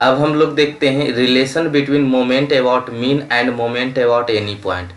अब हम लोग देखते हैं relation between moment about mean end moment about any point.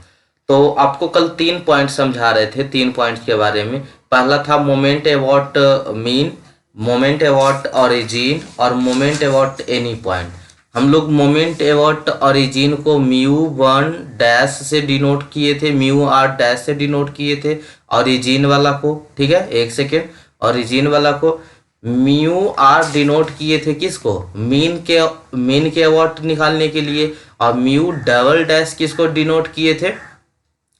तो आपको कल 3 पॉइंट समझा रहे थे, 3 पॉइंट के बारे में। पहला था moment about mean, moment about origin और मोमेंट अबाउट एनी पॉइंट। हम लोग मोमेंट अबाउट ओरिजिन को म्यू वन डैश से डिनोट किए थे, म्यू आर डैश से डिनोट किए थे ओरिजिन वाला को। ठीक है, एक सेकेंड। ओरिजिन वाला को म्यू आर डिनोट किए थे किसको? मीन के अबाउट निकालने के लिए। और म्यू डबल डैश किसको डिनोट किए थे?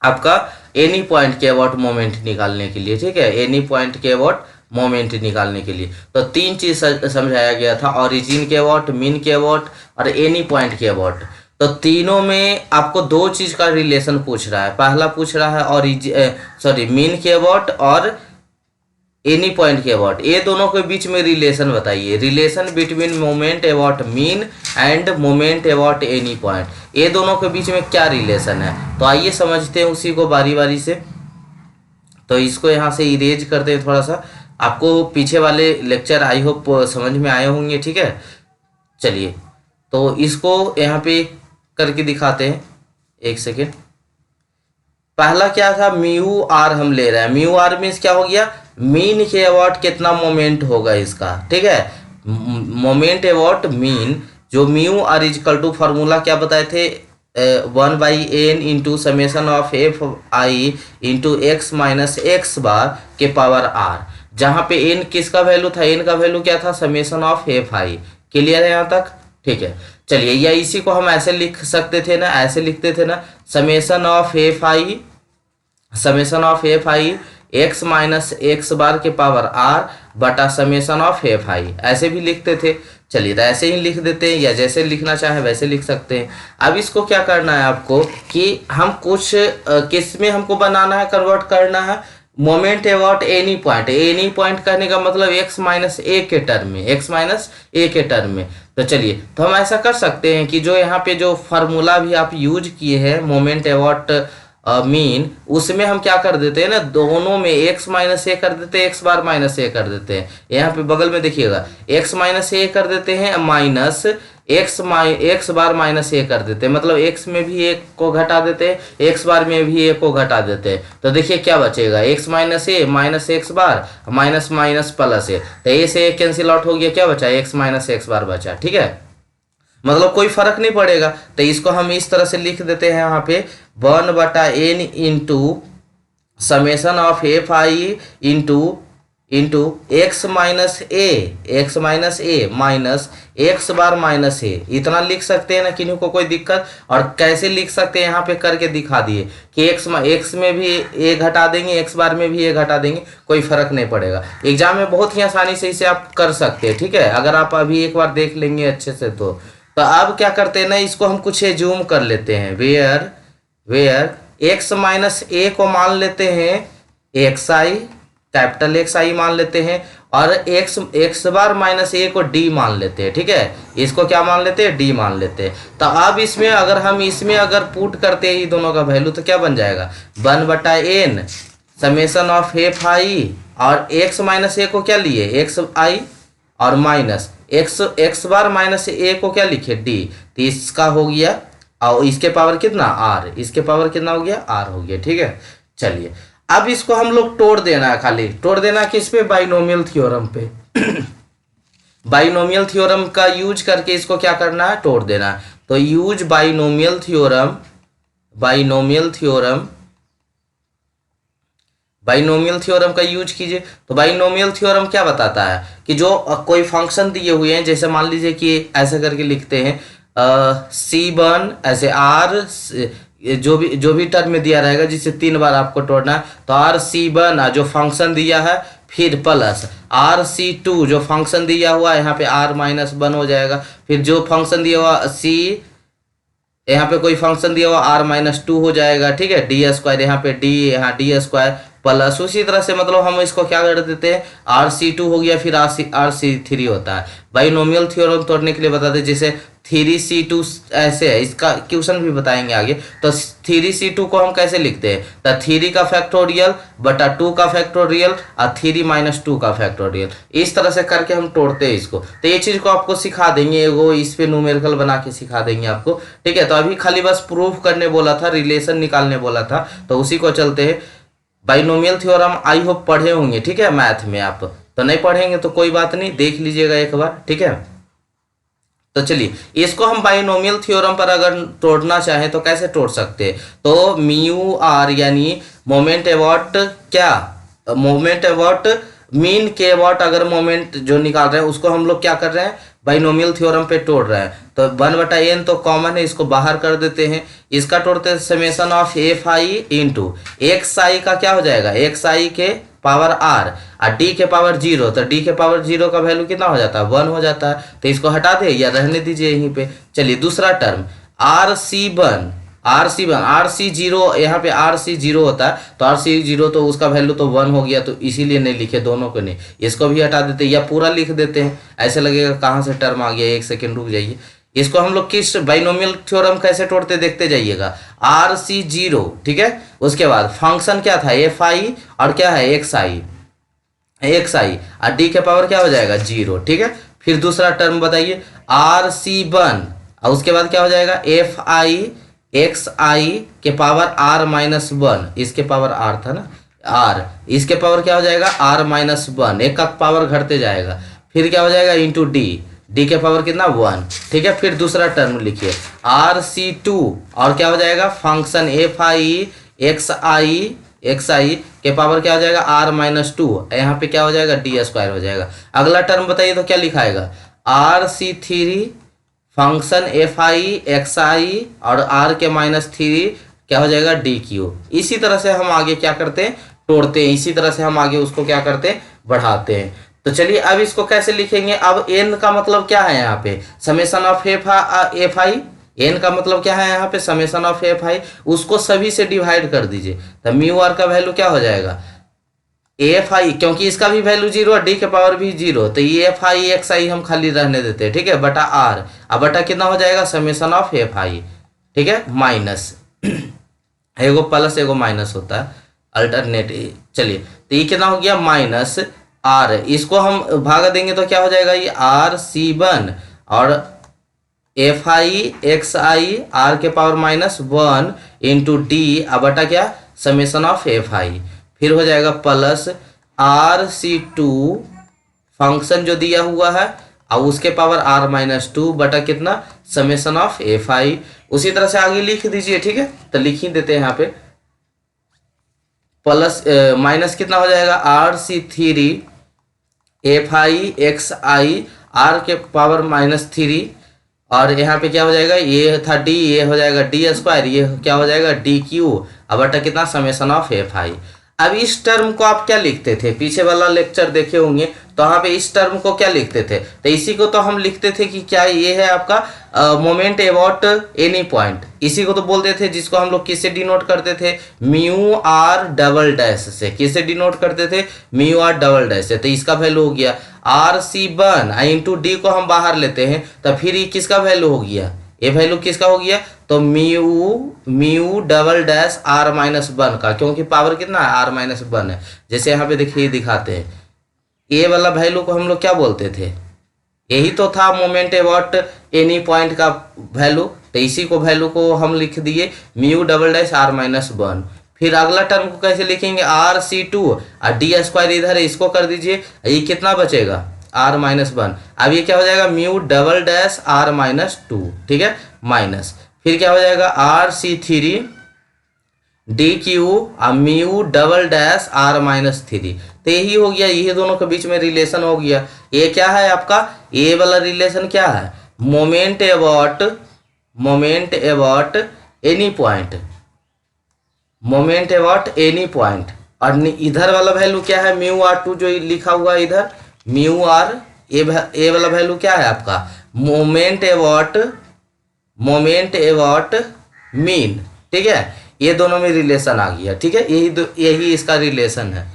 आपका एनी पॉइंट के अबाउट मोमेंट निकालने के लिए। ठीक है, एनी पॉइंट के अबाउट मोमेंट निकालने के लिए। तो 3 चीज समझाया गया था, ओरिजिन के अबाउट, मीन के अबाउट और एनी पॉइंट के अबाउट। तो तीनों में आपको 2 चीज का रिलेशन पूछ रहा है। पहला पूछ रहा है मीन के अबाउट और एनी पॉइंट के अबाउट। ये दोनों के बीच में रिलेशन बताइए, relation between moment about mean end moment about any point. ये दोनों के बीच में क्या रिलेशन है? तो आइए समझते हैं उसी को बारी बारी से। तो इसको यहाँ से इरेज करते हैं थोड़ा सा। आपको पीछे वाले लेक्चर आई होप समझ में आए होंगे। ठीक है, चलिए तो इसको यहाँ पे करके दिखाते हैं। एक सेकेंड। पहला क्या था? म्यू आर हम ले रहे हैं। म्यू आर मीन्स क्या हो गया? मीन के अबाउट कितना मोमेंट होगा इसका। ठीक है, मोमेंट अबाउट मीन, जो mu R equal to formula क्या बताए थे? 1/n into summation of F I into X minus X bar के पावर आर। जहाँ पे n किसका वैल्यू था? n का वैल्यू क्या था? Summation of F I. Clear है यहाँ तक? ठीक है, चलिए, या इसी को हम ऐसे लिख सकते थे ना, ऐसे लिखते थे ना, summation of F I, summation of F I X minus X bar के पावर आर बटा समेसन ऑफ एफ आई, ऐसे भी लिखते थे। चलिए तो ऐसे ही लिख देते हैं, या जैसे लिखना चाहे वैसे लिख सकते हैं। अब इसको क्या करना है आपको कि हम कुछ किस में हमको बनाना है, कन्वर्ट करना है? Moment about any point. Any point कहने का मतलब एक्स माइनस ए के टर्म में, एक्स माइनस ए के टर्म में। तो चलिए, तो हम ऐसा कर सकते हैं कि जो यहाँ पे जो फार्मूला भी आप यूज किए हैं मोमेंट अबाउट मीन, उसमें हम क्या कर देते हैं ना, दोनों में एक्स माइनस ए कर देते हैं, एक्स बार माइनस ए कर देते हैं। यहाँ पे बगल में देखिएगा, एक्स माइनस ए कर देते हैं माइनस एक्स बार माइनस ए कर देते हैं। मतलब एक्स में भी एक को घटा देते हैं, एक्स बार में भी एक को घटा देते हैं। तो देखिए क्या बचेगा? X minus A minus X bar minus minus plus ए। तो ए से कैंसिल आउट हो गया, क्या बचा? एक्स माइनस एक्स बार बचा। ठीक है, मतलब कोई फर्क नहीं पड़ेगा। तो इसको हम इस तरह से लिख देते हैं यहाँ पे 1/n into summation of F I into X minus A minus X bar minus A. इतना लिख सकते हैं ना, किन्हीं को कोई दिक्कत? और कैसे लिख सकते हैं यहाँ पे करके दिखा दिए कि एक्स में भी ए घटा देंगे, एक्स बार में भी ए घटा देंगे, कोई फर्क नहीं पड़ेगा। एग्जाम में बहुत ही आसानी से इसे आप कर सकते हैं। ठीक है, अगर आप अभी एक बार देख लेंगे अच्छे से तो अब क्या करते हैं ना, इसको हम कुछ एज्यूम कर लेते हैं। वेयर एक्स माइनस ए को मान लेते हैं एक्स आई, कैपिटल एक्स आई मान लेते हैं, और एक्स बार माइनस ए को डी मान लेते हैं। ठीक है, इसको क्या मान लेते हैं? डी मान लेते हैं। तो अब इसमें अगर हम अगर पुट करते हैं दोनों का वैल्यू, तो क्या बन जाएगा? 1/n समेसन ऑफ एफ आई, और एक्स माइनस ए को क्या लिए? एक्स आई, और माइनस एक्स बार माइनस ए को क्या लिखे? डी। तो इसका हो गया, और इसके पावर कितना? आर। इसके पावर कितना हो गया? आर हो गया। ठीक है, चलिए अब इसको हम लोग तोड़ देना है। खाली तोड़ देना किस पे? बाइनोमियल थ्योरम पे। बाइनोमियल थ्योरम का यूज करके इसको क्या करना है? तोड़ देना है। तो use binomial theorem, binomial theorem का यूज कीजिए। तो बाइनोमियल थ्योरम क्या बताता है कि जो कोई फंक्शन दिए हुए हैं, जैसे मान लीजिए कि ऐसे करके लिखते हैं C1 ऐसे आर, जो भी टर्म में दिया रहेगा जिसे 3 बार आपको तोड़ना है, तो RC1 जो फंक्शन दिया है, फिर प्लस RC2 जो फंक्शन दिया हुआ है, यहाँ पे R माइनस 1 हो जाएगा। फिर जो फंक्शन दिया हुआ यहाँ पे कोई फंक्शन दिया हुआ R माइनस 2 हो जाएगा। ठीक है, डी स्क्वायर, यहाँ पे डी, यहाँ डी स्क्वायर प्लस। उसी तरह से मतलब हम इसको क्या कर देते हैं? RC2 हो गया, फिर RC3 होता है। बाइनोमियल थ्योरम तोड़ने के लिए बताते हैं, जैसे 3c2 ऐसे है, इसका क्वेश्चन भी बताएंगे आगे। तो 3c2 को हम कैसे लिखते हैं, तो 3 का फैक्टोरियल बटा 2 का फैक्टोरियल और 3 माइनस 2 का फैक्टोरियल, इस तरह से करके हम तोड़ते हैं इसको। तो ये चीज़ को आपको सिखा देंगे, वो इस पे न्यूमेरिकल बना के सिखा देंगे आपको, ठीक है। तो अभी खाली बस प्रूफ करने बोला था, रिलेशन निकालने बोला था, तो उसी को चलते हैं। बाइनोमियल थ्योरम आई होप पढ़े होंगे, ठीक है, मैथ में। आप तो नहीं पढ़ेंगे तो कोई बात नहीं, देख लीजिएगा एक बार, ठीक है। तो चलिए इसको हम बाइनोमियल थ्योरम पर अगर तोड़ना चाहें तो कैसे तोड़ सकते हैं, तो म्यू आर यानी मोमेंट अबाउट क्या, मोमेंट अबाउट मीन के अबाउट अगर मोमेंट जो निकाल रहे हैं उसको हम लोग क्या कर रहे हैं, बाइनोमियल थ्योरम पे तोड़ रहे हैं। तो 1/n तो कॉमन है, इसको बाहर कर देते हैं। इसका तोड़ते हैं summation of F I into X I का क्या हो जाएगा, एक्स आई के पावर आर और डी के पावर 0, तो डी के पावर 0 का वैल्यू कितना हो जाता है, 1 हो जाता है। तो इसको हटा दे या रहने दीजिए यहीं पे। चलिए दूसरा टर्म RC1, RC0, यहाँ पे RC0 होता है, तो RC0 तो उसका वैल्यू तो 1 हो गया, तो इसीलिए नहीं लिखे दोनों को नहीं, इसको भी हटा देते या पूरा लिख देते हैं। ऐसे लगेगा कहाँ से टर्म आ गया, एक सेकेंड रुक जाइए। इसको हम लोग किस बाइनोमियल थ्योरम कैसे तोड़ते देखते जाइएगा, RC0, ठीक है। उसके बाद फंक्शन क्या था, एफ आई और क्या है एक्स आई और डी के पावर क्या हो जाएगा 0, ठीक है। फिर दूसरा टर्म बताइए RC1 और उसके बाद क्या हो जाएगा एफ आई एक्स आई के पावर R-1, इसके पावर R था ना, R, इसके पावर क्या हो जाएगा R-1, एक का पावर घटते जाएगा। फिर क्या हो जाएगा इंटू डी के पावर कितना 1, ठीक है। फिर दूसरा टर्म लिखिए RC2 और क्या हो जाएगा function F I X I के पावर क्या हो जाएगा R-2, यहाँ पे क्या हो जाएगा d² हो जाएगा। अगला टर्म बताइए तो क्या लिखाएगा RC3 function F I X I और R के -3 क्या हो जाएगा DQ। इसी तरह से हम आगे क्या करते हैं, तोड़ते हैं, इसी तरह से हम आगे उसको क्या करते हैं, बढ़ाते हैं। तो चलिए अब इसको कैसे लिखेंगे, अब n का मतलब क्या है यहाँ पे, summation of F I, n का मतलब क्या है यहाँ पे समेसन ऑफ एफ आई, उसको सभी से डिवाइड कर दीजिए। तो म्यू आर का वैल्यू क्या हो जाएगा एफ आई, क्योंकि इसका भी वैल्यू 0 और डी के पावर भी 0, तो ये एफ आई एक्स आई हम खाली रहने देते हैं, ठीक है, बटा आर। अब बटा कितना हो जाएगा समेसन ऑफ एफ आई, ठीक है, माइनस एगो प्लस एगो माइनस होता है अल्टरनेट। चलिए तो ये कितना हो गया माइनस आर, इसको हम भाग देंगे तो क्या हो जाएगा ये RC1 और F I X I R के पावर -1 इंटू डी अब बटा क्या समेसन ऑफ एफ आई, फिर हो जाएगा प्लस RC2 फंक्शन जो दिया हुआ है और उसके पावर R-2 बटा कितना समेसन ऑफ एफ आई। उसी तरह से आगे लिख दीजिए, ठीक है। तो लिख ही देते हैं यहाँ पे प्लस माइनस कितना हो जाएगा RC3 F I X I R के पावर -3 और यहाँ पे क्या हो जाएगा ये था डी, ये हो जाएगा d², ये क्या हो जाएगा DQ अब बटा कितना समेसन ऑफ एफ आई। अब इस टर्म को आप क्या लिखते थे, पीछे वाला लेक्चर देखे होंगे तो वहाँ पे इस टर्म को क्या लिखते थे, तो इसी को तो हम लिखते थे कि क्या ये है आपका मोमेंट अबाउट एनी पॉइंट, इसी को तो बोलते थे, जिसको हम लोग किससे डिनोट करते थे म्यू आर डबल डैश से, किससे डिनोट करते थे म्यू आर डबल डैश से। तो इसका वैल्यू हो गया RC1 इंटू डी को हम बाहर लेते हैं तो फिर ये किसका वैल्यू हो गया, ये वैल्यू किसका हो गया तो म्यू डबल डैश R-1 का, क्योंकि पावर कितना है R-1 है। जैसे यहाँ पे देखिए दिखाते हैं ये वाला वैल्यू को हम लोग क्या बोलते थे, यही तो था मोमेंट अबाउट एनी पॉइंट का वैल्यू, तो इसी को वैल्यू को हम लिख दिए म्यू डबल डैश R-1। फिर अगला टर्म को कैसे लिखेंगे RC2 और d² इधर है, इसको कर दीजिए, ये कितना बचेगा R-1। अब ये क्या हो जाएगा म्यू डबल डैश R-2, ठीक है, माइनस फिर क्या हो जाएगा RC3 DQ और म्यू डबल डैश R-3। तो यही हो गया, यही दोनों के बीच में रिलेशन हो गया। ये क्या है आपका, ये वाला रिलेशन क्या है moment about any point, moment about any point. और इधर वाला वैल्यू क्या है म्यू R2 जो लिखा हुआ है इधर म्यू आर, ये वाला वैल्यू क्या है आपका मोमेंट अबाउट मीन, ठीक है। ये दोनों में रिलेशन आ गया, ठीक है, यही इसका रिलेशन है।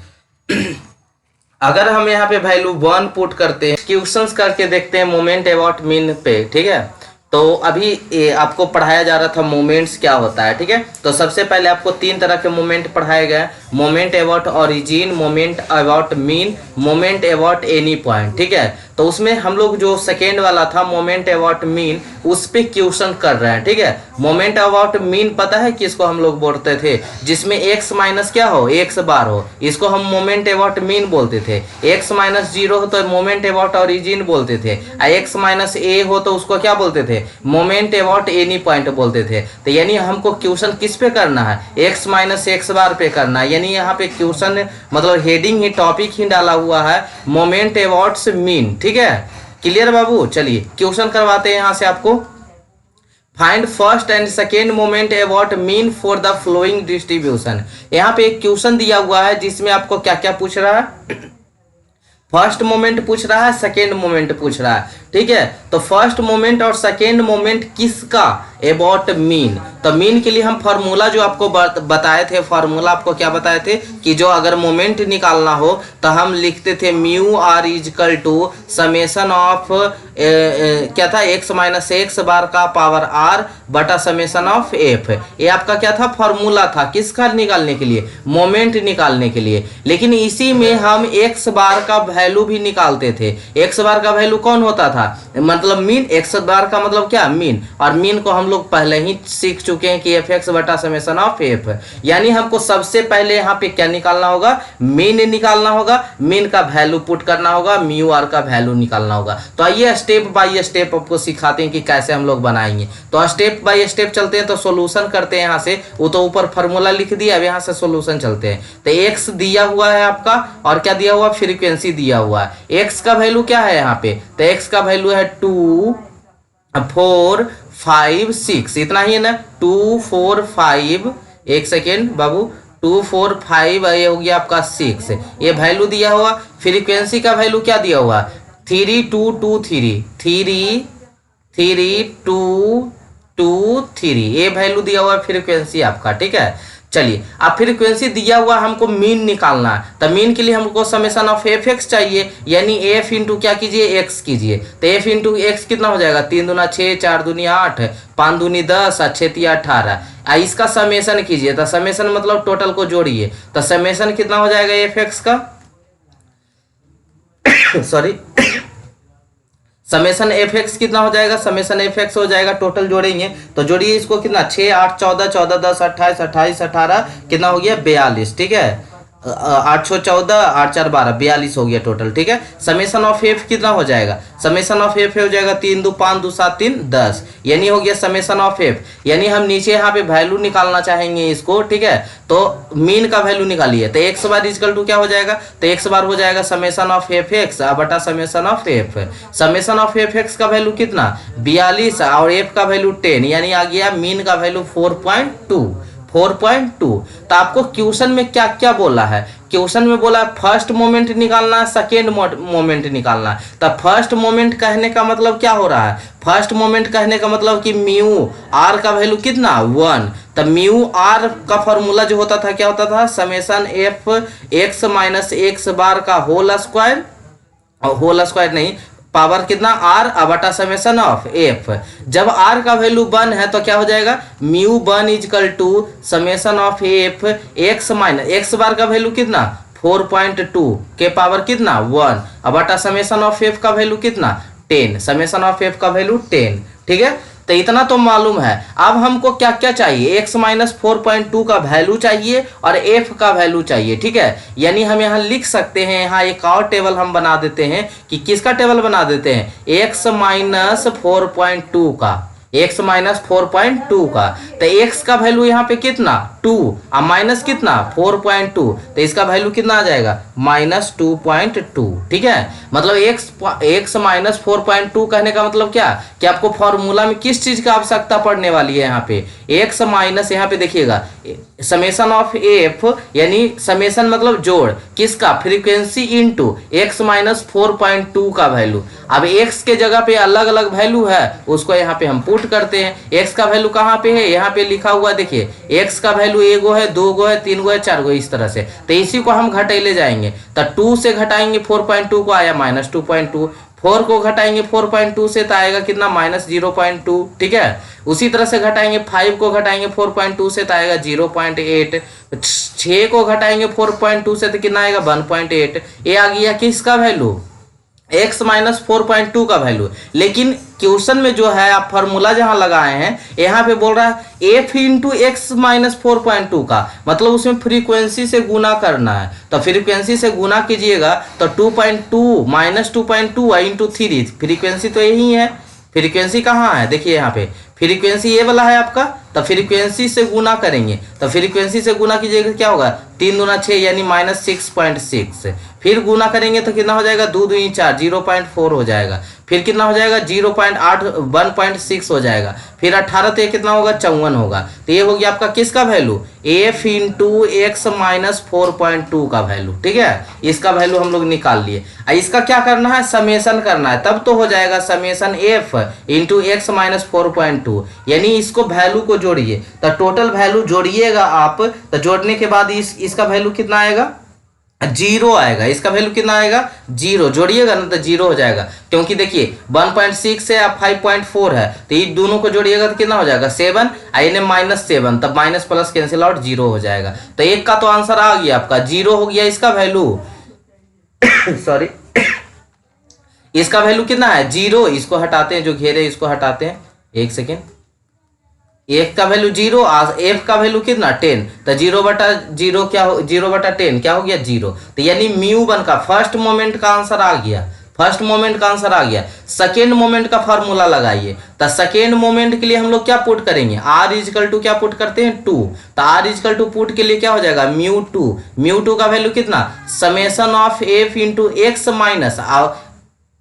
अगर हम यहाँ पे वैल्यू 1 पुट करते हैं, क्वेश्चंस करके देखते हैं मोमेंट अबाउट मीन पे, ठीक है। तो अभी ये आपको पढ़ाया जा रहा था मोमेंट्स क्या होता है, ठीक है। तो सबसे पहले आपको तीन तरह के मोमेंट पढ़ाए गए, moment about origin, moment about mean, moment about any point, ठीक है। तो उसमें हम लोग जो सेकेंड वाला था मोमेंट अबाउट मीन, उस पे क्वेश्चन कर रहे हैं, ठीक है। मोमेंट अबाउट मीन पता है किसको हम लोग बोलते थे, जिसमें एक्स माइनस क्या हो, एक्स बार हो, इसको हम मोमेंट अबाउट मीन बोलते थे। एक्स माइनस जीरो हो तो मोमेंट अबाउट ओरिजिन बोलते थे, एक्स माइनस ए हो तो उसको क्या बोलते थे, मोमेंट अबाउट एनी पॉइंट बोलते थे। तो यानी हमको क्वेश्चन किस पे करना है, एक्स माइनस एक्स बार पे करना है। यानी यहाँ पे क्वेश्चन मतलब हेडिंग ही, टॉपिक ही डाला हुआ है मोमेंट अबाउट मीन, ठीक है। क्लियर बाबू, चलिए क्वेश्चन करवाते हैं यहाँ से आपको। Find first and second moment about mean for the flowing distribution. यहाँ पे एक क्वेश्चन दिया हुआ है जिसमें आपको क्या क्या पूछ रहा है, फर्स्ट मोमेंट पूछ रहा है, सेकेंड मोमेंट पूछ रहा है, ठीक है। तो फर्स्ट मोमेंट और सेकेंड मोमेंट किसका, अबाउट मीन। तो मीन के लिए हम फार्मूला जो आपको बताए थे, फार्मूला आपको क्या बताए थे कि जो अगर मोमेंट निकालना हो तो हम लिखते थे mu R equal to summation of क्या था, एक्स माइनस एक्स बार का पावर आर बटा समेसन ऑफ एफ। ये आपका क्या था, फार्मूला था किसका निकालने के लिए, मोमेंट निकालने के लिए। लेकिन इसी में हम एक्स बार का वैल्यू भी निकालते थे। एक्स बार का वैल्यू कौन होता था, मतलब मीन, एक्स बार का मतलब क्या, मीन। और मीन को हम लोग पहले ही सीख चुके हैं कि एफ एक्स बटा समेसन ऑफ एफ। यानी हमको सबसे पहले यहाँ पे क्या निकालना होगा, मीन निकालना होगा, मीन का वैल्यू पुट करना होगा, म्यू आर का वैल्यू निकालना होगा। तो आइए स्टेप बाय स्टेप आपको सिखाते हैं कि कैसे हम लोग बनाएंगे। तो स्टेप बाय स्टेप चलते हैं, तो सोल्यूशन करते हैं। यहाँ से वो तो ऊपर फार्मूला लिख दिया, अब यहाँ से सोल्यूशन चलते हैं। तो एक्स दिया हुआ है आपका, और क्या दिया हुआ, फ्रीक्वेंसी दिया हुआ है। एक्स का वैल्यू क्या है यहाँ पे, तो एक्स का वैल्यू है 2 4 5 6, इतना ही है ना, 2 4 5, एक सेकेंड बाबू, 2 4 5, ये हो गया आपका 6, ये वैल्यू दिया हुआ। फ्रीक्वेंसी का वैल्यू क्या दिया हुआ, 3 2 2 3 3 3 2 2 3, ये वैल्यू दिया हुआ फ्रीक्वेंसी आपका, ठीक है। चलिए अब फ्रीक्वेंसी दिया हुआ हमको मीन निकालना है, तो मीन के लिए हमको समेसन ऑफ एफ एक्स चाहिए, यानी एफ इंटू क्या कीजिए, एक्स कीजिए। तो एफ इंटू एक्स कितना हो जाएगा, 3 दूना 6, 4 दूनी 8, 5 दूनी 10, 6 तिया 18। इसका समेसन कीजिए, तो समेसन मतलब टोटल को जोड़िए, तो समेसन कितना हो जाएगा एफ एक्स का सॉरी समेसन एफ एक्स कितना हो जाएगा, समेसन एफ एक्स हो जाएगा, टोटल जोड़ेंगे तो जोड़िए इसको, कितना 6 8 14 14 10 28 28 18, कितना हो गया 42, ठीक है। 8 14 8 4 12 42 हो गया टोटल, ठीक है। समेसन ऑफ एफ कितना हो जाएगा, समेसन ऑफ एफ हो जाएगा 3 2 5 2 7 3 10, यानी हो गया समेसन ऑफ एफ। यानी हम नीचे यहाँ पे वैल्यू निकालना चाहेंगे इसको, ठीक है। तो मीन का वैल्यू निकालिए, तो एक्स बार इजकल टू क्या हो जाएगा, तो एक्स बार हो जाएगा समेसन ऑफ एफ एक्स बटा summation of F. Summation of F x का वैल्यू कितना 42 और एफ का वैल्यू 10, यानी आ गया मीन का वैल्यू 4.2। तो आपको क्वेश्चन में क्या क्या बोला है, क्वेश्चन में बोला फर्स्ट मोमेंट निकालना है, सेकेंड मोमेंट निकालना है। तो फर्स्ट मोमेंट कहने का मतलब क्या हो रहा है, फर्स्ट मोमेंट कहने का मतलब कि म्यू आर का वैल्यू कितना 1। तो म्यू आर का फॉर्मूला जो होता था क्या होता था, summation F X minus X bar का होल स्क्वायर नहीं, पावर कितना आर बटा समेसन ऑफ एफ। जब आर का वैल्यू 1 है तो क्या हो जाएगा, mu 1 equal to summation of F X minus X bar का वैल्यू कितना 4.2 के पावर कितना 1 बटा समेसन ऑफ एफ का वैल्यू कितना 10, समेसन ऑफ एफ का वैल्यू 10, ठीक है। तो इतना तो मालूम है। अब हमको क्या क्या चाहिए, x माइनस 4.2 का वैल्यू चाहिए और f का वैल्यू चाहिए, ठीक है। यानी हम यहाँ लिख सकते हैं, यहाँ एक और टेबल हम बना देते हैं कि किसका टेबल बना देते हैं, x माइनस 4.2 का, x माइनस 4.2 का। तो x का वैल्यू यहाँ पे कितना 2 और माइनस कितना 4.2, तो इसका वैल्यू कितना आ जाएगा माइनस 2.2, ठीक है। मतलब x माइनस 4.2 कहने का मतलब क्या कि आपको फॉर्मूला में किस चीज की आवश्यकता पड़ने वाली है, यहाँ पे x माइनस, यहाँ पे देखिएगा समेसन ऑफ एफ, यानी समेसन मतलब जोड़ किसका, फ्रीक्वेंसी इनटू x माइनस 4.2 का वैल्यू। अब x के जगह पे अलग अलग वैल्यू है, उसको यहाँ पे हम पुट करते हैं। x का वैल्यू कहाँ पे है, यहाँ पे लिखा हुआ देखिए, x का वैल्यू 1 गो है, 2 गो है, 3 गो है, 4 गो, इस तरह से। तो इसी को हम घटाइले जाएंगे, तो 2 से घटाएंगे 4.2 को, आया माइनस 2.2, 4 को घटाएंगे 4.2 से तो आएगा कितना -0.2, ठीक है। उसी तरह से घटाएंगे 5 को घटाएंगे 4.2 से तो आएगा 0.8, 6 को घटाएंगे 4.2 से तो कितना आएगा 1.8। ये आ गया किसका वैल्यू, x माइनस 4.2 का वैल्यू। लेकिन क्वेश्चन में जो है आप फार्मूला जहां लगाए हैं यहाँ पे बोल रहा है f इंटू एक्स माइनस 4.2 का, मतलब उसमें फ्रीक्वेंसी से गुना करना है। तो फ्रीक्वेंसी से गुना कीजिएगा तो 2.2 माइनस 2.2 इंटू 3, फ्रीक्वेंसी तो यही है। फ्रीक्वेंसी कहाँ है, देखिए यहाँ पे फ्रीक्वेंसी ये वाला है आपका, तो फ्रीक्वेंसी से गुना करेंगे तो फ्रीक्वेंसी से गुना कीजिएगा क्या होगा 3 दूना 6 यानी -6.6, फिर गुना करेंगे तो कितना हो जाएगा 2 दूनी 4 0.4 हो जाएगा, फिर कितना हो जाएगा 0.8 1.6 हो जाएगा, फिर 18 तो ये कितना होगा 54 होगा। तो ये हो गया आपका किसका value f into X minus 4.2 का वैल्यू, ठीक है। इसका वैल्यू हम लोग निकाल लिए। इसका क्या करना है, समेशन करना है, तब तो हो जाएगा summation f into X minus 4.2, यानी इसको वैल्यू को जोड़िए तो टोटल वैल्यू जोड़िएगा आप, तो जोड़ने के बाद इसका वैल्यू कितना आएगा 0 आएगा। इसका वैल्यू कितना आएगा 0, जोड़िएगा ना तो 0 हो जाएगा, क्योंकि देखिए 1.6 है या 5.4 है तो ये दोनों को जोड़िएगा तो कितना हो जाएगा 7, यानी -7, तब माइनस प्लस कैंसिल आउट 0 हो जाएगा। तो एक का तो आंसर आ गया आपका 0 हो गया इसका वैल्यू सॉरी इसका वैल्यू कितना है 0, इसको हटाते हैं जो घेरे इसको हटाते हैं, एक सेकेंड, एक का वैल्यू 0, एफ का वैल्यू कितना 10, तो 0/0 क्या हो 0/10 क्या हो गया 0। तो यानी μ1 का फर्स्ट मोमेंट का आंसर आ गया, फर्स्ट मोमेंट का आंसर आ गया। सेकेंड मोमेंट का फार्मूला लगाइए, तो सेकेंड मोमेंट के लिए हम लोग क्या पुट करेंगे r इजकल टू क्या पुट करते हैं 2, तो r इजकल टू पुट के लिए क्या हो जाएगा μ2 का वैल्यू कितना summation of f into X minus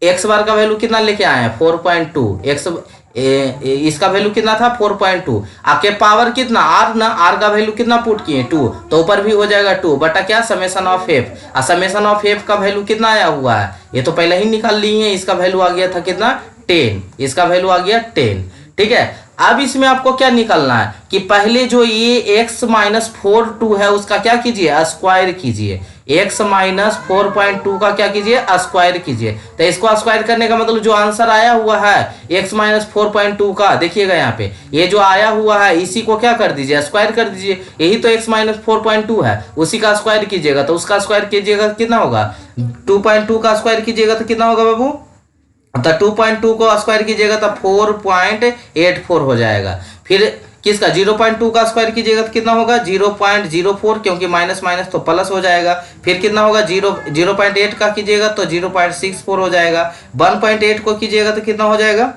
X bar का वैल्यू कितना लेके आए हैं 4.2, एक्स इसका वैल्यू कितना था 4.2, आपके पावर कितना r ना, r का वैल्यू कितना पुट किए 2, तो ऊपर भी हो जाएगा 2 बटा क्या summation of f, summation of f का वैल्यू कितना आया हुआ है ये तो पहले ही निकाल लिए हैं, इसका वैल्यू आ गया था कितना 10, इसका वैल्यू आ गया 10, ठीक है। अब इसमें आपको क्या निकालना है कि पहले जो ये x माइनस 4.2 है उसका क्या कीजिए स्क्वायर कीजिए, x माइनस 4.2 का क्या कीजिए स्क्वायर कीजिए। तो इसको स्क्वायर करने का मतलब जो आंसर आया हुआ है x माइनस 4.2 का, देखिएगा यहाँ पे ये जो आया हुआ है इसी को क्या कर दीजिए स्क्वायर कर दीजिए, यही तो x माइनस 4.2 है उसी का स्क्वायर कीजिएगा, तो उसका स्क्वायर कीजिएगा कितना होगा 2.2 का स्क्वायर कीजिएगा तो कितना होगा बाबू, तो 2.2 को स्क्वायर कीजिएगा तो 4.84 हो जाएगा, फिर किसका 0.2 का स्क्वायर कीजिएगा तो कितना होगा 0.04, क्योंकि माइनस माइनस तो प्लस हो जाएगा, फिर कितना होगा 0.8 का कीजिएगा तो 0.64 हो जाएगा, 1.8 को कीजिएगा तो कितना हो जाएगा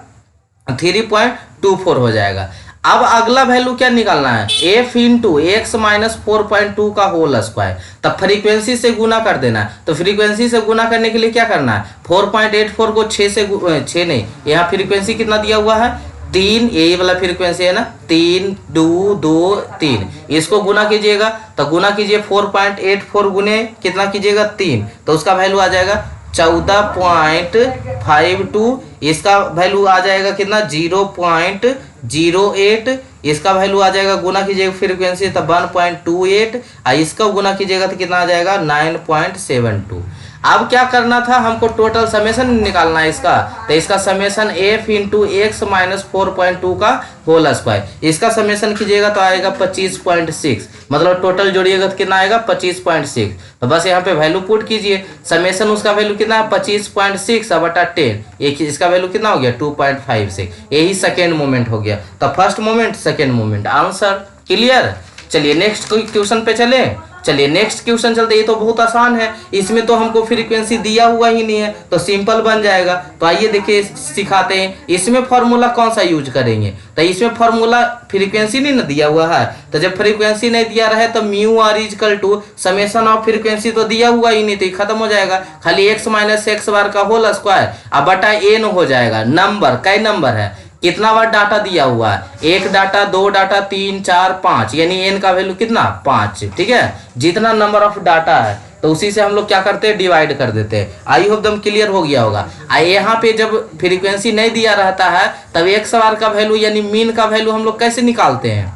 3.24 हो जाएगा। अब अगला वैल्यू क्या निकालना है f इंटू एक्स माइनस 4.2 का होल स्क्वायर, तब फ्रीक्वेंसी से गुना कर देना है। तो फ्रीक्वेंसी से गुना करने के लिए क्या करना है 4.84 को 6 से 6 नहीं, यहाँ फ्रीक्वेंसी कितना दिया हुआ है 3, यही वाला फ्रीक्वेंसी है ना 3 2 2 3, इसको गुना कीजिएगा तो गुना कीजिए 4.84 गुने कितना कीजिएगा 3, तो उसका वैल्यू आ जाएगा 14.52, इसका वैल्यू आ जाएगा कितना 0.08, इसका वैल्यू आ जाएगा गुना कीजिएगा फ्रीक्वेंसी तो 1.28, इसका गुना कीजिएगा तो कितना आ जाएगा 9.72। अब क्या करना था हमको टोटल समेशन निकालना है इसका, तो इसका summation f into X minus 4.2 का होल स्क्वायर, इसका समेशन कीजिएगा तो आएगा 25.6, मतलब टोटल जोड़िएगा तो कितना आएगा 25.6, तो बस यहाँ पे वैल्यू पुट कीजिए, समेशन उसका वैल्यू कितना है 25.6 बटा 10, एक इसका वैल्यू कितना हो गया 2.56, यही सेकेंड मोमेंट हो गया। तो first moment second moment answer clear. चलिए नेक्स्ट क्वेश्चन पे चले, चलिए नेक्स्ट क्वेश्चन चलते, ये तो बहुत आसान है, इसमें तो हमको फ्रीक्वेंसी दिया हुआ ही नहीं है तो सिंपल बन जाएगा। तो आइए देखिए सिखाते हैं, इसमें फॉर्मूला कौन सा यूज करेंगे, तो इसमें फॉर्मूला फ्रीक्वेंसी नहीं ना दिया हुआ है, तो जब फ्रीक्वेंसी नहीं दिया रहे तो mu R equal to summation of frequency तो दिया हुआ ही नहीं, तो खत्म हो जाएगा, खाली एक्स माइनस एक्स बार का होल स्क्वायर अब बटा एन हो जाएगा। नंबर कई नंबर है, कितना बार डाटा दिया हुआ है 1 डाटा 2 डाटा 3 4 5, यानी एन का वैल्यू कितना 5, ठीक है। जितना नंबर ऑफ डाटा है तो उसी से हम लोग क्या करते हैं डिवाइड कर देते हैं। आई होप दम क्लियर हो गया होगा। यहाँ पे जब फ्रीक्वेंसी नहीं दिया रहता है तब एक्स बार का वैल्यू यानी मीन का वैल्यू हम लोग कैसे निकालते हैं,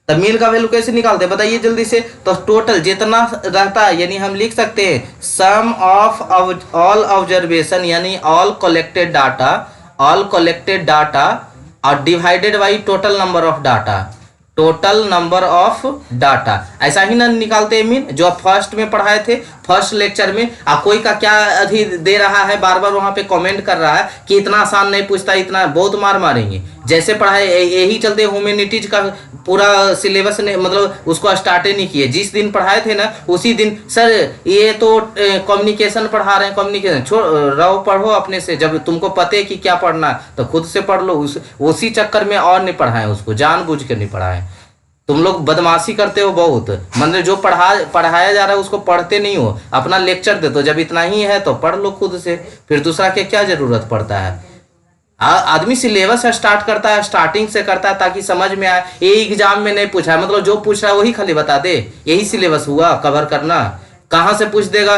तो मीन का वैल्यू कैसे निकालते हैं बताइए जल्दी से। तो टोटल जितना रहता है यानी हम लिख सकते हैं सम ऑफ ऑल ऑब्जर्वेशन यानी ऑल कलेक्टेड डाटा और divided by total number of data ऐसा ही ना निकालते हैं मीन, जो आप फर्स्ट में पढ़ाए थे फर्स्ट लेक्चर में। कोई का क्या अभी दे रहा है बार बार वहां पे कमेंट कर रहा है कि इतना आसान नहीं पूछता, इतना बहुत मार मारेंगे। जैसे पढ़ाए यही चलते ह्यूमैनिटीज का पूरा सिलेबस ने मतलब उसको स्टार्ट ही नहीं किए। जिस दिन पढ़ाए थे ना उसी दिन सर ये तो कम्युनिकेशन पढ़ा रहे हैं, कम्युनिकेशन छोड़ रहो, पढ़ो अपने से, जब तुमको पता है कि क्या पढ़ना तो खुद से पढ़ लो। उसी चक्कर में और नहीं पढ़ाए, उसको जानबूझ के नहीं पढ़ाए। तुम लोग बदमाशी करते हो बहुत, मतलब जो पढ़ाया जा रहा है उसको पढ़ते नहीं हो, अपना लेक्चर दे दो, जब इतना ही है तो पढ़ लो खुद से, फिर दूसरा के क्या जरूरत पड़ता है। आदमी सिलेबस स्टार्ट करता है स्टार्टिंग से करता है ताकि समझ में आए। ये एग्जाम में नहीं पूछा है मतलब जो पूछ रहा है वही खाली बता दे, यही सिलेबस हुआ कवर करना। कहाँ से पूछ देगा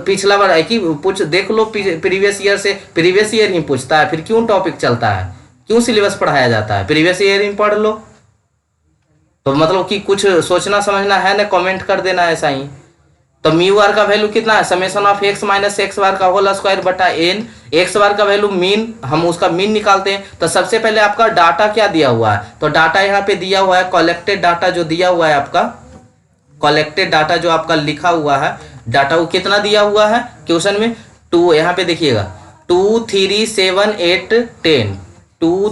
पिछला बार है कि पूछ देख लो प्रीवियस ईयर से, प्रीवियस ईयर ही पूछता है, फिर क्यों टॉपिक चलता है, क्यों सिलेबस पढ़ाया जाता है, प्रीवियस ईयर ही पढ़ लो। तो मतलब कि कुछ सोचना समझना है ना, कमेंट कर देना ऐसा ही। तो म्यू आर का वैल्यू कितना है summation of X minus X bar का होल स्क्वायर बटा एन। एक्स बार का वैल्यू मीन, हम उसका मीन निकालते हैं। तो सबसे पहले आपका डाटा क्या दिया हुआ है, तो डाटा यहाँ पे दिया हुआ है कलेक्टेड डाटा जो दिया हुआ है आपका, कलेक्टेड डाटा जो आपका लिखा हुआ है डाटा वो कितना दिया हुआ है क्वेश्चन में 2, यहाँ पे देखिएगा 2 3 7 8 10 2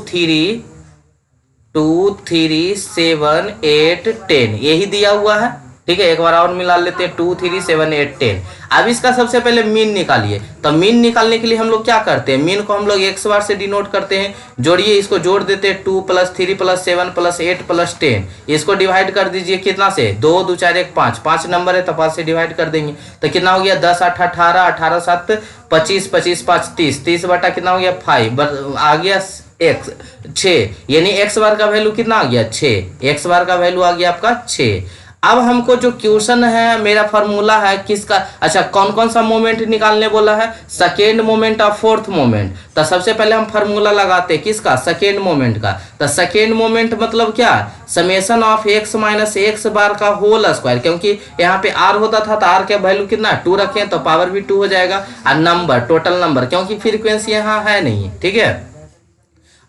3 7 8 10 यही दिया हुआ है। ठीक है, एक बार और मिला लेते हैं 2 3 7 8 10। अब इसका सबसे पहले मीन निकालिए। तो मीन निकालने के लिए हम लोग क्या करते हैं, मीन को हम लोग एक्स बार से डिनोट करते हैं। जोड़िए, इसको जोड़ देते हैं 2 + 3 + 7 + 8 + 10। इसको डिवाइड कर दीजिए कितना से, 2 2 4 1 5, 5 नंबर है तो 5 से डिवाइड कर देंगे। तो कितना हो गया 10 8 18, 18 7 25, 25 5 30, 30 बटा कितना हो गया 5 आ गया एक्स 6, यानी एक्स बार का वैल्यू कितना आ गया 6, एक्स बार का वैल्यू आ गया आपका 6। अब हमको जो क्वेश्चन है मेरा फार्मूला है किसका, अच्छा कौन कौन सा मोमेंट निकालने बोला है, सेकेंड मोमेंट और फोर्थ मोमेंट। तो सबसे पहले हम फार्मूला लगाते हैं किसका, सेकेंड मोमेंट का। तो सेकेंड मोमेंट मतलब क्या, summation of X minus X bar का होल स्क्वायर, क्योंकि यहाँ पे आर होता था तो आर का वैल्यू कितना 2 रखें तो पावर भी 2 हो जाएगा, और नंबर टोटल नंबर क्योंकि फ्रीक्वेंसी यहाँ है नहीं। ठीक है,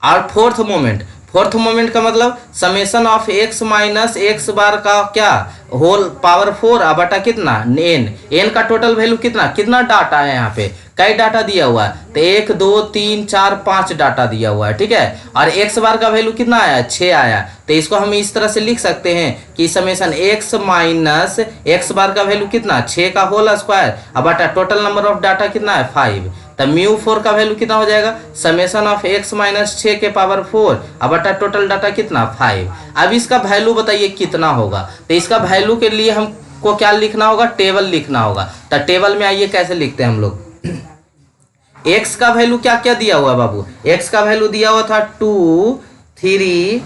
और फोर्थ मोमेंट का मतलब summation of X minus X bar का क्या होल पावर 4 बटा कितना एन का टोटल वैल्यू कितना डाटा है, यहाँ पे कई डाटा दिया हुआ है तो 1 2 3 4 5 डाटा दिया हुआ है। ठीक है, और एक्स बार का वैल्यू कितना आया 6 आया। तो इसको हम इस तरह से लिख सकते हैं कि summation x minus X bar का वैल्यू कितना 6 का होल स्क्वायर बटा टोटल नंबर ऑफ डाटा कितना है 5। तो म्यू 4 का वैल्यू कितना हो जाएगा, समेशन ऑफ एक्स माइनस 6 के पावर 4 बटा टोटल डाटा कितना 5। अब इसका वैल्यू बताइए कितना होगा। तो इसका वैल्यू के लिए हमको क्या लिखना होगा, टेबल लिखना होगा। तो टेबल में आइए कैसे लिखते हैं हम लोग। एक्स का वैल्यू क्या क्या दिया हुआ है बाबू, एक्स का वैल्यू दिया हुआ था 2 3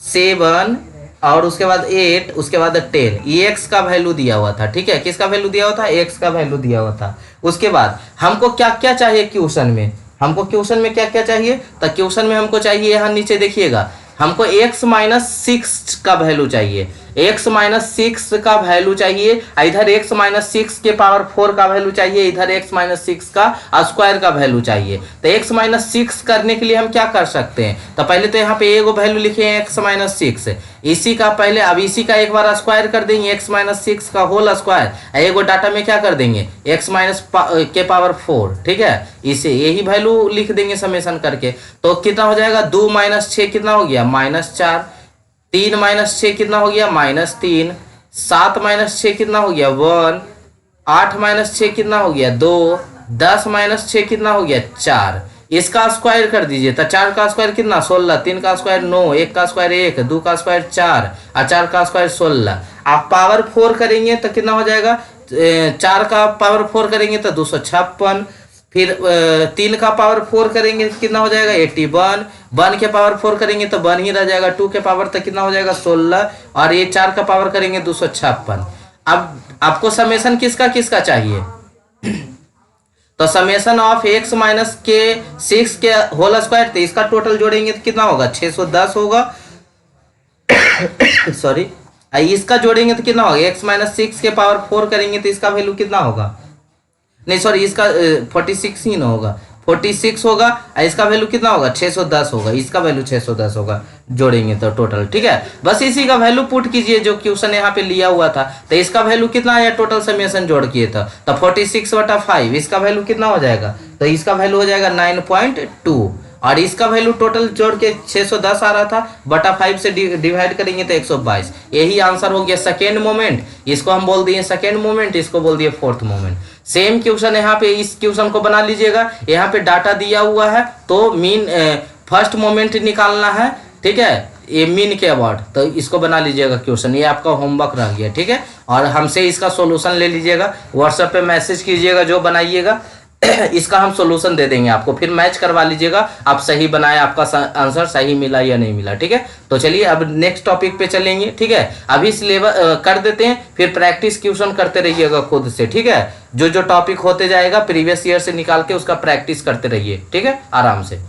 7 और उसके बाद 8 उसके बाद 10, ये एक्स का वैल्यू दिया हुआ था। ठीक है, किसका वैल्यू दिया हुआ था, एक्स का वैल्यू दिया हुआ था। उसके बाद हमको क्या क्या चाहिए क्वेश्चन में, हमको क्वेश्चन में क्या क्या चाहिए, तो क्वेश्चन में हमको चाहिए यहाँ नीचे देखिएगा, हमको x माइनस 6 का वैल्यू चाहिए, x माइनस 6 का वैल्यू चाहिए, इधर x माइनस 6 के पावर 4 का वैल्यू चाहिए, इधर x माइनस 6 का स्क्वायर का वैल्यू चाहिए। तो x माइनस 6 करने के लिए हम क्या कर सकते हैं, तो पहले तो यहाँ पे एगो वैल्यू लिखे हैं x माइनस 6, इसी का पहले अब इसी का एक बार स्क्वायर कर देंगे x माइनस 6 का होल स्क्वायर, एगो डाटा में क्या कर देंगे x माइनस के पावर 4। ठीक है, इसे यही वैल्यू लिख देंगे समेशन करके। तो कितना हो जाएगा 2 माइनस 6 कितना हो गया -4, 3 माइनस 6 कितना हो गया -3, 7 माइनस 6 कितना हो गया 1, 8 माइनस 6 कितना हो गया 2, 10 माइनस 6 कितना हो गया 4। इसका स्क्वायर कर दीजिए तो 4 का स्क्वायर कितना 16, 3 का स्क्वायर 9, 1 का स्क्वायर 1, 2 का स्क्वायर 4 और 4 का स्क्वायर 16। आप पावर 4 करेंगे तो कितना हो जाएगा, 4 का पावर 4 करेंगे तो 256, फिर 3 का पावर 4 करेंगे तो कितना हो जाएगा 81, 1 के पावर 4 करेंगे तो 1 ही रह जाएगा, 2 के पावर तो कितना हो जाएगा 16 और ये 4 का पावर करेंगे 256। अब आपको समेशन किसका किसका चाहिए, तो समेशन ऑफ x माइनस के 6 के होल स्क्वायर, तो इसका टोटल जोड़ेंगे तो कितना होगा 610 होगा, सॉरी, इसका जोड़ेंगे तो कितना होगा, एक्स माइनस सिक्स के पावर 4 करेंगे तो इसका वैल्यू कितना होगा, नहीं सॉरी इसका 46 ही ना होगा, 46 होगा और इसका वैल्यू कितना होगा 610 होगा, इसका वैल्यू 610 होगा जोड़ेंगे तो टोटल। ठीक है, बस इसी का वैल्यू पुट कीजिए जो क्वेश्चन यहाँ पे लिया हुआ था। तो इसका वैल्यू कितना आया टोटल समेशन जोड़ किए था, तो 46/5 इसका वैल्यू कितना हो जाएगा, तो इसका वैल्यू हो जाएगा 9.2 और इसका वैल्यू टोटल जोड़ के 610 आ रहा था, बटा 5 से डिवाइड करेंगे तो 122। यही आंसर हो गया सेकेंड मोमेंट, इसको हम बोल दिए सेकेंड मोमेंट, इसको बोल दिए फोर्थ मोमेंट। सेम क्वेश्चन यहाँ पे इस क्वेश्चन को बना लीजिएगा, यहाँ पे डाटा दिया हुआ है तो मीन फर्स्ट मोमेंट निकालना है। ठीक है, ये मीन के अबाउट, तो इसको बना लीजिएगा क्वेश्चन, ये आपका होमवर्क रह गया। ठीक है, और हमसे इसका सॉल्यूशन ले लीजिएगा, व्हाट्सएप पे मैसेज कीजिएगा जो बनाइएगा इसका हम सॉल्यूशन दे देंगे आपको, फिर मैच करवा लीजिएगा आप सही बनाए, आपका आंसर सही मिला या नहीं मिला। ठीक है, तो चलिए अब नेक्स्ट टॉपिक पे चलेंगे। ठीक है, अभी सिलेबस कर देते हैं, फिर प्रैक्टिस क्वेश्चन करते रहिएगा खुद से। ठीक है, जो जो टॉपिक होते जाएगा प्रीवियस ईयर से निकाल के उसका प्रैक्टिस करते रहिए। ठीक है, आराम से।